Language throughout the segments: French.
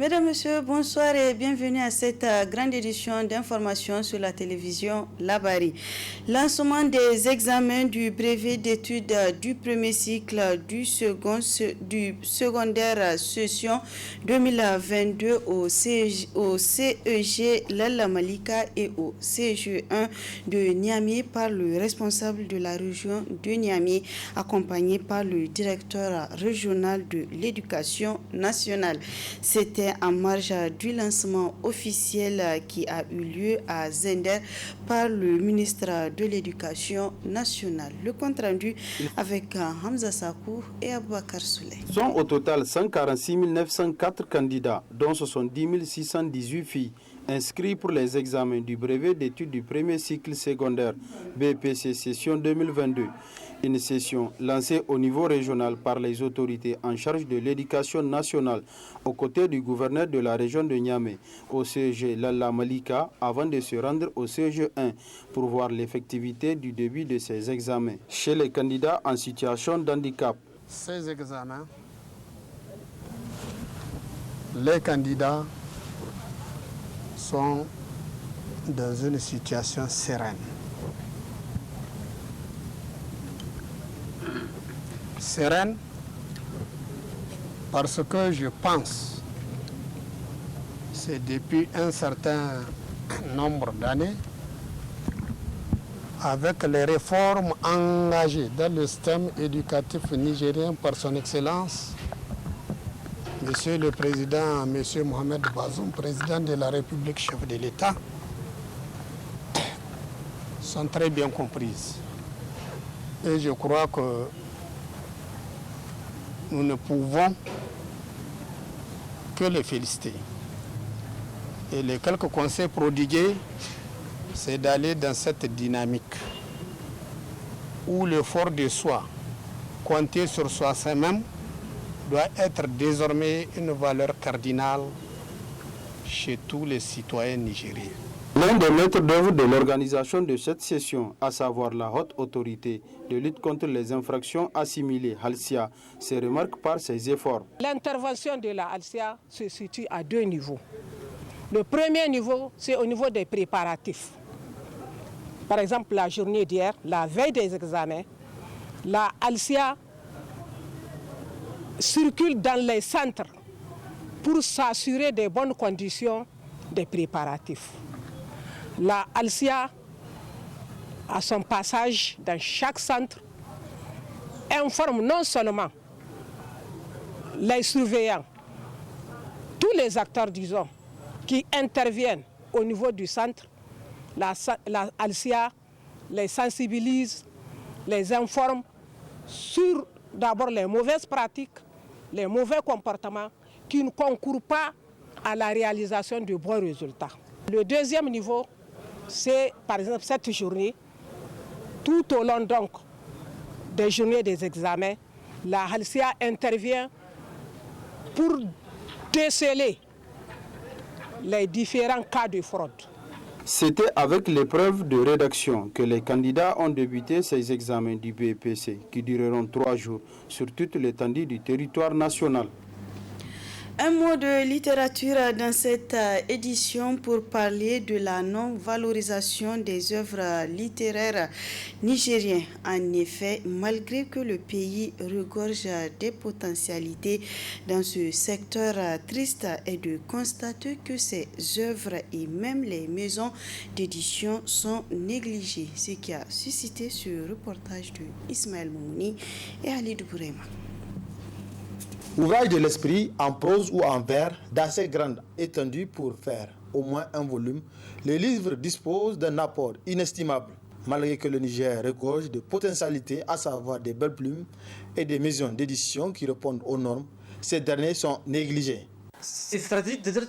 Mesdames, Messieurs, bonsoir et bienvenue à cette grande édition d'information sur la télévision Labari. Lancement des examens du brevet d'études du premier cycle du secondaire session 2022 au CEG Lalla Malika et au CEG 1 de Niamey par le responsable de la région de Niamey, accompagné par le directeur régional de l'éducation nationale. C'était en marge du lancement officiel qui a eu lieu à Zender par le ministre de l'Éducation nationale. Le compte rendu avec Hamza Sakou et Aboubakar Souley. Sont au total 146 904 candidats, dont 70 618 filles, inscrits pour les examens du brevet d'études du premier cycle secondaire BPC session 2022. Une session lancée au niveau régional par les autorités en charge de l'éducation nationale aux côtés du gouverneur de la région de Niamey au CEG Lalla Malika avant de se rendre au CEG 1 pour voir l'effectivité du début de ces examens chez les candidats en situation d'handicap. Ces examens, les candidats sont dans une situation sereine. Sereine parce que je pense, c'est depuis un certain nombre d'années, avec les réformes engagées dans le système éducatif nigérien par son Excellence, Monsieur le Président, Monsieur Mohamed Bazoum, Président de la République, chef de l'État, sont très bien comprises. Et je crois que nous ne pouvons que les féliciter. Et les quelques conseils prodigués, c'est d'aller dans cette dynamique où l'effort de soi, compter sur soi même, doit être désormais une valeur cardinale chez tous les citoyens nigériens. L'un des maîtres d'œuvre de l'organisation de cette session, à savoir la haute autorité de lutte contre les infractions assimilées, Halsia, se remarque par ses efforts. L'intervention de la Halsia se situe à deux niveaux. Le premier niveau, c'est au niveau des préparatifs. Par exemple, la journée d'hier, la veille des examens, la Halsia circule dans les centres pour s'assurer des bonnes conditions des préparatifs. La Halsia, à son passage dans chaque centre, informe non seulement les surveillants, tous les acteurs, disons, qui interviennent au niveau du centre. La Halsia les sensibilise, les informe sur d'abord les mauvaises pratiques, les mauvais comportements qui ne concourent pas à la réalisation de bons résultats. Le deuxième niveau, c'est par exemple cette journée, tout au long donc des journées des examens, la Halsia intervient pour déceler les différents cas de fraude. C'était avec l'épreuve de rédaction que les candidats ont débuté ces examens du BPC qui dureront 3 jours sur toute l'étendue du territoire national. Un mot de littérature dans cette édition pour parler de la non-valorisation des œuvres littéraires nigériennes. En effet, malgré que le pays regorge des potentialités dans ce secteur, triste est de constater que ces œuvres et même les maisons d'édition sont négligées, ce qui a suscité ce reportage de Ismaël Moumouni et Ali Bourema. Ouvrage de l'esprit en prose ou en vers d'assez grande étendue pour faire au moins un volume, le livre dispose d'un apport inestimable. Malgré que le Niger regorge de potentialités, à savoir des belles plumes et des maisons d'édition qui répondent aux normes, ces derniers sont négligés. C'est stratégique de dire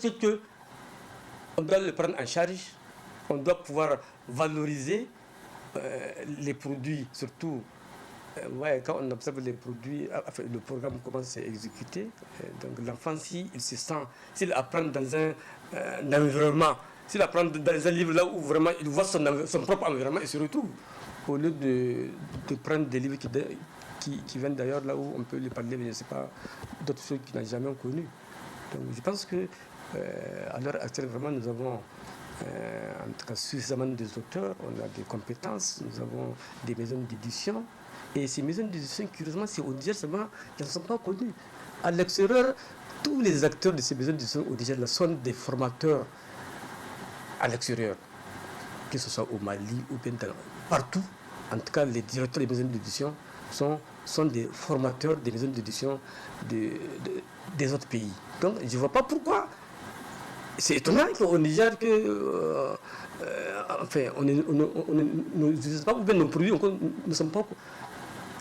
qu'on doit le prendre en charge, on doit pouvoir valoriser les produits, surtout. Quand on observe les produits, le programme commence à exécuter. Donc l'enfant, s'il se sent, s'il apprend dans un environnement, s'il apprend dans un livre là où vraiment il voit son propre environnement, il se retrouve. Au lieu de prendre des livres qui viennent d'ailleurs là où on peut lui parler, mais je ne sais pas, d'autres choses qu'il n'a jamais connues. Donc je pense que à l'heure actuelle, vraiment, nous avons en tout cas suffisamment des auteurs, on a des compétences, nous avons des maisons d'édition. Et ces maisons d'édition, curieusement, c'est au Niger seulement qu'elles ne sont pas connues. À l'extérieur, tous les acteurs de ces maisons d'édition au Niger sont des formateurs à l'extérieur, que ce soit au Mali ou bien partout. En tout cas, les directeurs des maisons d'édition sont des formateurs des maisons d'édition des autres pays. Donc, je ne vois pas pourquoi. C'est étonnant qu'au Niger, enfin, on n'utilise pas, ou bien nos produits ne sont pas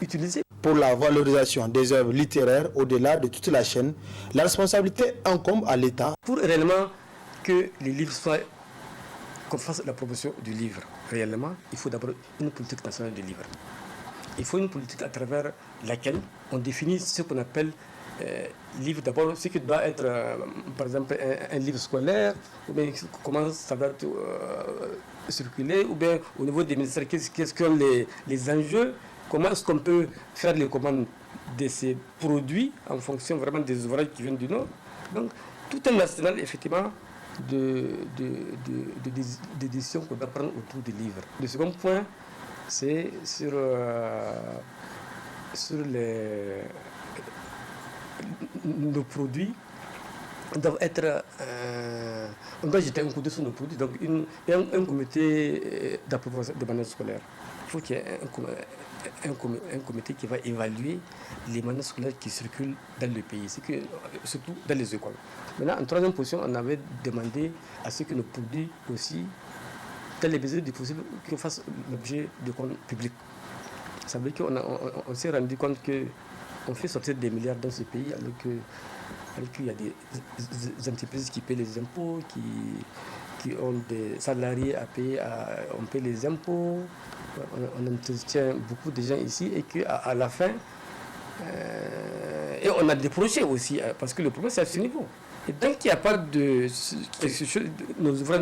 utilisés. Pour la valorisation des œuvres littéraires au-delà de toute la chaîne, la responsabilité incombe à l'État. Pour réellement que les livres soient, qu'on fasse la promotion du livre, réellement, il faut d'abord une politique nationale du livre. Il faut une politique à travers laquelle on définit ce qu'on appelle livre d'abord, ce qui doit être, par exemple, un livre scolaire, ou bien comment ça va circuler, ou bien au niveau des ministères, qu'est-ce que les enjeux, comment est-ce qu'on peut faire les commandes de ces produits en fonction vraiment des ouvrages qui viennent du Nord. Donc, tout un arsenal, effectivement, d'édition qu'on doit prendre autour des livres. Le second point, c'est sur nos produits doivent être, on doit jeter un coup d'œil sur nos produits. Donc, un comité d'approbation des manuels scolaires. Il faut qu'il y ait un comité qui va évaluer les manuels scolaires qui circulent dans le pays, surtout dans les écoles. Maintenant, en troisième position, on avait demandé à ce que nos produits aussi, dans les mesures du possible, qu'ils fassent l'objet de comptes publics. Ça veut dire qu'on s'est rendu compte qu'on fait sortir des milliards dans ce pays alors qu'il y a des entreprises qui paient les impôts, qui ont des salariés à payer, on paie les impôts, on entretient beaucoup de gens ici et qu'à la fin, et on a des projets aussi, parce que le problème c'est à ce niveau. Et tant qu'il n'y a pas de... nos ouvrages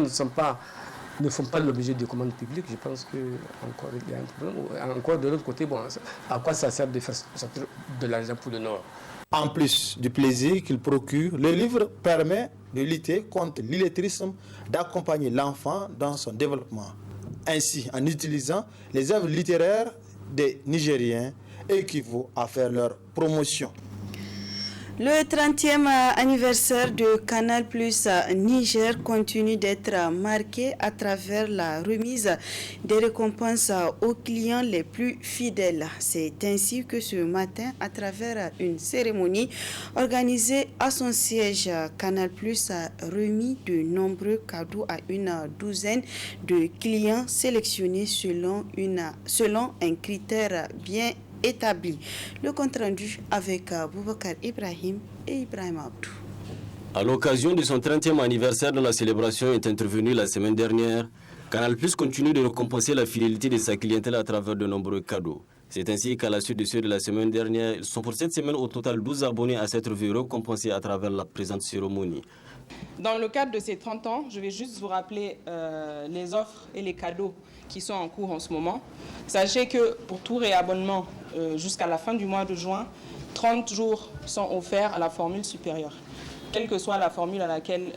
ne font pas l'objet de commandes publiques, je pense qu'encore il y a un problème. Encore de l'autre côté, bon, à quoi ça sert de faire sortir de l'argent pour le Nord? En plus du plaisir qu'il procure, le livre permet de lutter contre l'illettrisme, d'accompagner l'enfant dans son développement. Ainsi, en utilisant les œuvres littéraires des Nigériens, équivaut à faire leur promotion. Le 30e anniversaire de Canal+ Niger continue d'être marqué à travers la remise des récompenses aux clients les plus fidèles. C'est ainsi que ce matin, à travers une cérémonie organisée à son siège, Canal+ a remis de nombreux cadeaux à une douzaine de clients sélectionnés selon un critère bien établi. Le compte rendu avec Boubacar Ibrahim et Ibrahim Abdou. À l'occasion de son 30e anniversaire dont la célébration est intervenue la semaine dernière, Canal+ continue de récompenser la fidélité de sa clientèle à travers de nombreux cadeaux. C'est ainsi qu'à la suite de ceux de la semaine dernière, ils sont pour cette semaine au total 12 abonnés à s'être vus récompensés à travers la présente cérémonie. Dans le cadre de ces 30 ans, je vais juste vous rappeler les offres et les cadeaux qui sont en cours en ce moment. Sachez que pour tout réabonnement jusqu'à la fin du mois de juin, 30 jours sont offerts à la formule supérieure. Quelle que soit la formule à laquelle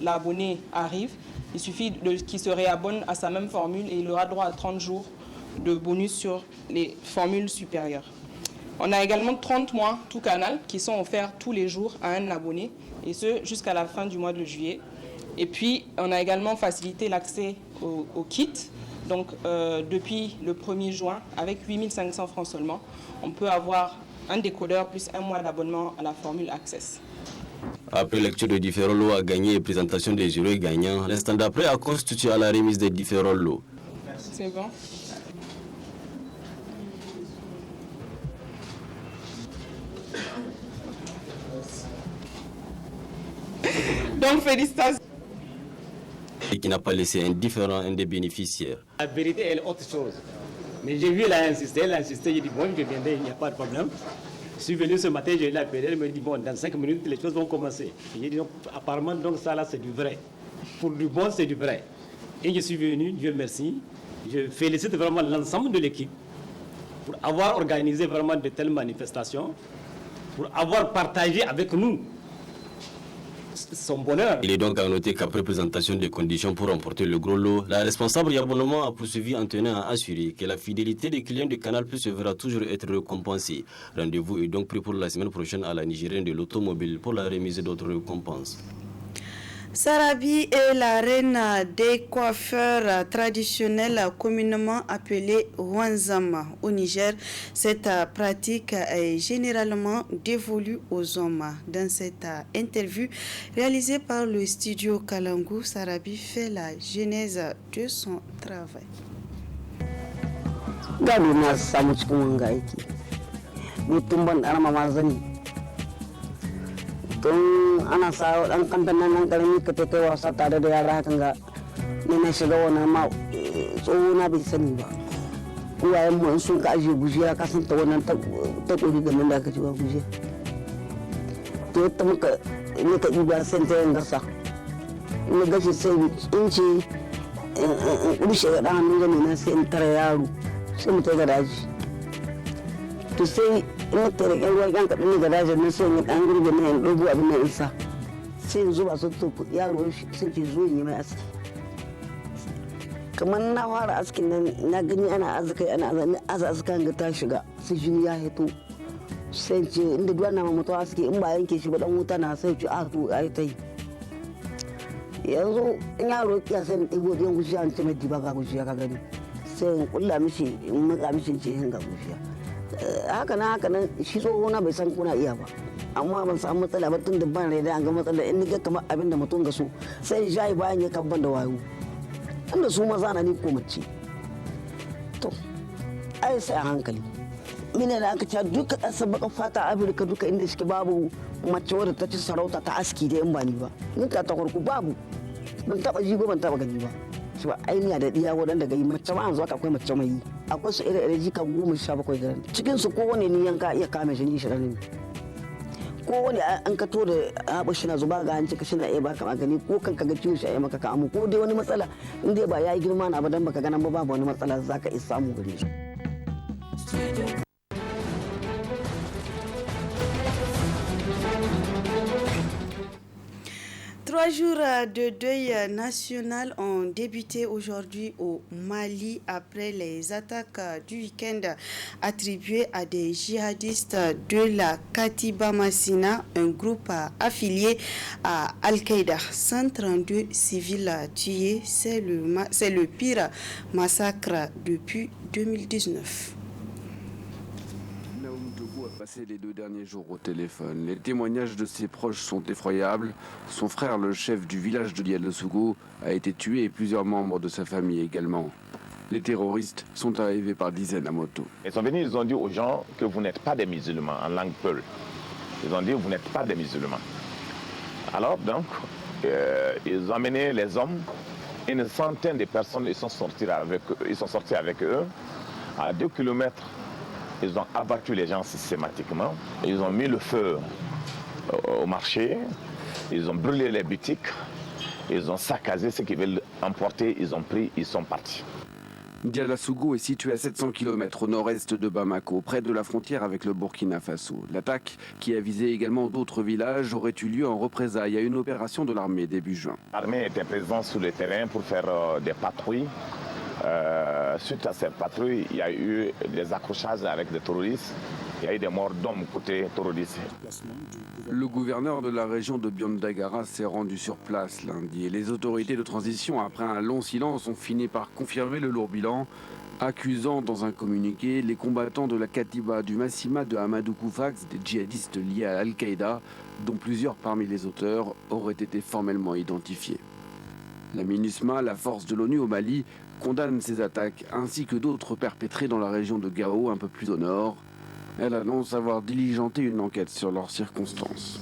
l'abonné arrive, il suffit qu'il se réabonne à sa même formule et il aura droit à 30 jours de bonus sur les formules supérieures. On a également 30 mois tout canal qui sont offerts tous les jours à un abonné, et ce jusqu'à la fin du mois de juillet. Et puis, on a également facilité l'accès au kit. Donc, depuis le 1er juin, avec 8500 francs seulement, on peut avoir un décodeur plus un mois d'abonnement à la formule Access. Après lecture de différents lots à gagner et présentation des jurés gagnants, l'instant d'après a constitué à la remise des différents lots. C'est bon. Donc, félicitations. Et qui n'a pas laissé indifférent un des bénéficiaires. La vérité, elle est autre chose. Mais j'ai vu, elle a insisté, j'ai dit, bon, je viendrai, il n'y a pas de problème. Je suis venu ce matin, je l'ai appelé, elle me dit, bon, dans 5 minutes, les choses vont commencer. J'ai dit, apparemment, donc ça là, c'est du vrai. Pour du bon, c'est du vrai. Et je suis venu, Dieu merci. Je félicite vraiment l'ensemble de l'équipe pour avoir organisé vraiment de telles manifestations, pour avoir partagé avec nous son bonheur. Il est donc à noter qu'après présentation des conditions pour remporter le gros lot, la responsable y abonnement a poursuivi en tenant à assurer que la fidélité des clients de Canal+ devra toujours être récompensée. Rendez-vous est donc pris pour la semaine prochaine à la Nigérienne de l'automobile pour la remise d'autres récompenses. Sarabi est la reine des coiffeurs traditionnels communément appelée Wanzama. Au Niger, cette pratique est généralement dévolue aux hommes. Dans cette interview réalisée par le studio Kalangu, Sarabi fait la genèse de son travail. Tun ana sa dan kantanan nan karami ka ta kai wasa tare da yara hakan ga ne na shiga wannan ma tsoho na bai sani ba uwayen mu sun ka aje gujiya ka san ta wannan ta kori da nan da ka jiwa gujiya to ta muka ne ka diba san ta yin gasa ne gashi sai in ce rushe ga dan hannun gani na sai in tara yaro sai mu ta ga daji to sai ina tare yan ruwa yan kaɗan ga dajin nan sai in ɗan girbe na yan ɗogo abin nan isa sai in zuba su to yaro sun ke zo yi mai aski kamar na fara askin nan na gani ana azakai ana azkan ga ta shiga sai jini ya hito sai ce inda duwa na mutuwa aski in ba yanke shi ba dan wuta na sai ce a to ai tai yanzu in yaro ya sai in ɗigo biyan gushiya an ce mai diba ga gushiya ka gani sai in kulla mishi in maka mishi ce hin ga gushiya haka nan shi tsoho na bai san kuna iya ba amma ban samu matsala ba tun da ban rai da an ga matsala in ni ga kamar abin da mutum ga so sai shayi bayan ya kabban da wayo tunda su maza na ni ko mace to ai sai a hankali mine da aka ce duka ƙasar baka fata Afirka duka inda suke babu mace wadda ta ci sarauta ta aski da yan ba ni ba ni ka ta farko babu ban taba ji ban taba gani ba shi ba ainiya da diya waɗanda ga yi mace ma yanzu akwai mace mai yi akwai su ire-ire jika 17 garan cikin su kowane ni yanka iya kame shi ni shi ne kowane an ka to da haɓa shi na zuba ga hanci ka shi na iya baka magani ko kan ka ga ciwo shi a maka ka amu ko dai wani matsala in dai ba ya yi girma na ba dan baka ganan ba babu wani matsala za ka iya samu gare shi. Trois jours de deuil national ont débuté aujourd'hui au Mali après les attaques du week-end attribuées à des djihadistes de la Katiba Massina, un groupe affilié à Al-Qaïda. 132 civils tués, c'est le pire massacre depuis 2019. Passé les 2 derniers jours au téléphone. Les témoignages de ses proches sont effroyables. Son frère, le chef du village de Dialosougou, a été tué et plusieurs membres de sa famille également. Les terroristes sont arrivés par dizaines à moto. Ils sont venus, ils ont dit aux gens que vous n'êtes pas des musulmans, en langue peul. Ils ont dit vous n'êtes pas des musulmans. Alors donc, ils ont amené les hommes, une centaine de personnes, ils sont sortis avec eux à 2 kilomètres. Ils ont abattu les gens systématiquement. Ils ont mis le feu au marché. Ils ont brûlé les boutiques. Ils ont saccagé ce qu'ils veulent emporter. Ils ont pris, ils sont partis. Dialosougou est situé à 700 km au nord-est de Bamako, près de la frontière avec le Burkina Faso. L'attaque, qui a visé également d'autres villages, aurait eu lieu en représailles à une opération de l'armée début juin. L'armée était présente sur le terrain pour faire des patrouilles. Suite à ces patrouilles, il y a eu des accrochages avec des terroristes. Il y a eu des morts d'hommes côté terroristes. Le gouverneur de la région de Biondagara s'est rendu sur place lundi et les autorités de transition, après un long silence, ont fini par confirmer le lourd bilan, accusant dans un communiqué les combattants de la Katiba du Massima de Hamadou Koufax des djihadistes liés à Al-Qaïda, dont plusieurs parmi les auteurs auraient été formellement identifiés. La MINUSMA, la force de l'ONU au Mali, condamne ces attaques ainsi que d'autres perpétrées dans la région de Gao, un peu plus au nord. Elle annonce avoir diligenté une enquête sur leurs circonstances.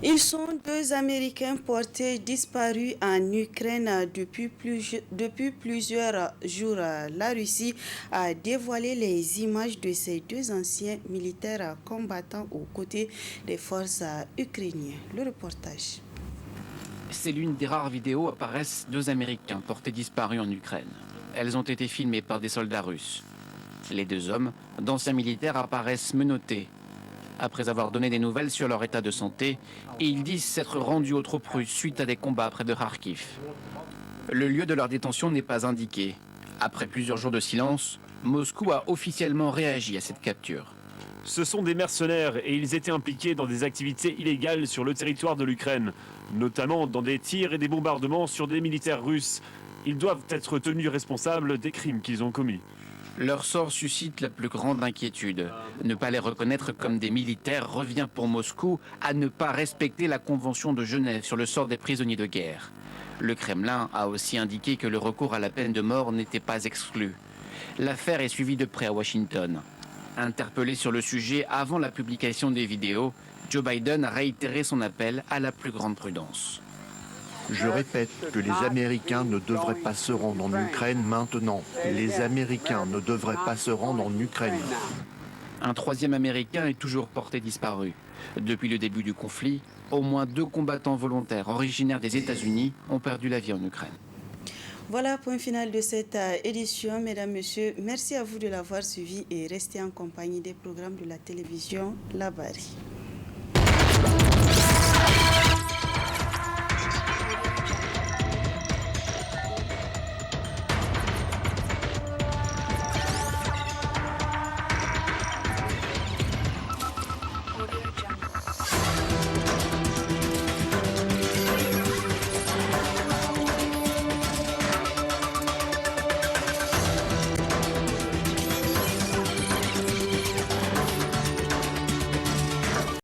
Ils sont 2 Américains portés disparus en Ukraine depuis plusieurs jours. La Russie a dévoilé les images de ces 2 anciens militaires combattant aux côtés des forces ukrainiennes. Le reportage. C'est l'une des rares vidéos où apparaissent 2 Américains portés disparus en Ukraine. Elles ont été filmées par des soldats russes. Les 2 hommes, d'anciens militaires, apparaissent menottés. après avoir donné des nouvelles sur leur état de santé, et ils disent s'être rendus aux troupes russes suite à des combats près de Kharkiv. Le lieu de leur détention n'est pas indiqué. Après plusieurs jours de silence, Moscou a officiellement réagi à cette capture. Ce sont des mercenaires et ils étaient impliqués dans des activités illégales sur le territoire de l'Ukraine, notamment dans des tirs et des bombardements sur des militaires russes. Ils doivent être tenus responsables des crimes qu'ils ont commis. Leur sort suscite la plus grande inquiétude. Ne pas les reconnaître comme des militaires revient pour Moscou à ne pas respecter la Convention de Genève sur le sort des prisonniers de guerre. Le Kremlin a aussi indiqué que le recours à la peine de mort n'était pas exclu. L'affaire est suivie de près à Washington. Interpellé sur le sujet avant la publication des vidéos, Joe Biden a réitéré son appel à la plus grande prudence. Je répète que les Américains ne devraient pas se rendre en Ukraine maintenant. Les Américains ne devraient pas se rendre en Ukraine. Un troisième Américain est toujours porté disparu. Depuis le début du conflit, au moins 2 combattants volontaires originaires des États-Unis ont perdu la vie en Ukraine. Voilà, point final de cette édition. Mesdames, Messieurs, merci à vous de l'avoir suivi et restez en compagnie des programmes de la télévision La Bari.